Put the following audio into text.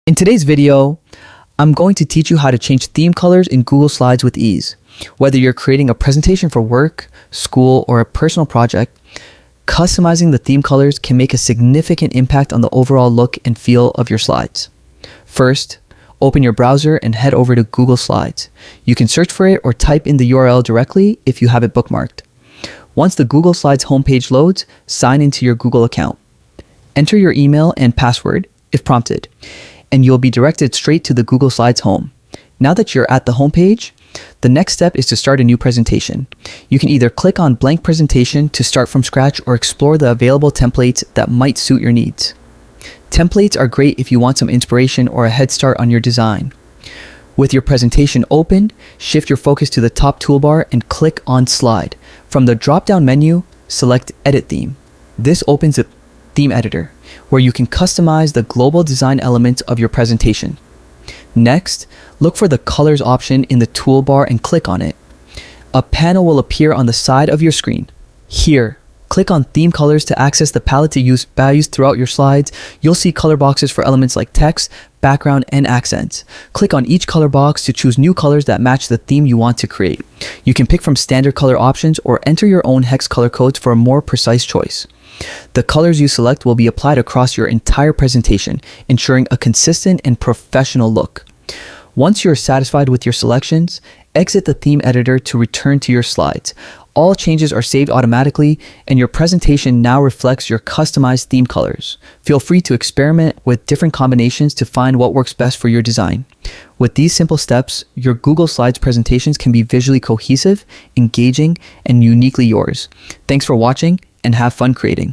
In today's video, I'm going to teach you how to change theme colors in Google Slides with ease. Whether you're creating a presentation for work, school, or a personal project, customizing the theme colors can make a significant impact on the overall look and feel of your slides. First, open your browser and head over to Google Slides. You can search for it or type in the URL directly if you have it bookmarked. Once the Google Slides homepage loads, sign into your Google account. Enter your email and password if prompted, and you'll be directed straight to the Google Slides home. Now that you're at the home page, the next step is to start a new presentation. You can either click on Blank Presentation to start from scratch or explore the available templates that might suit your needs. Templates are great if you want some inspiration or a head start on your design. With your presentation open, shift your focus to the top toolbar and click on Slide. From the drop-down menu, select Edit Theme. This opens a theme editor, where you can customize the global design elements of your presentation. Next, look for the colors option in the toolbar and click on it. A panel will appear on the side of your screen. Here, click on Theme Colors to access the palette to use values throughout your slides. You'll see color boxes for elements like text, background, and accents. Click on each color box to choose new colors that match the theme you want to create. You can pick from standard color options or enter your own hex color codes for a more precise choice. The colors you select will be applied across your entire presentation, ensuring a consistent and professional look. Once you're satisfied with your selections, exit the theme editor to return to your slides. All changes are saved automatically, and your presentation now reflects your customized theme colors. Feel free to experiment with different combinations to find what works best for your design. With these simple steps, your Google Slides presentations can be visually cohesive, engaging, and uniquely yours. Thanks for watching, and have fun creating.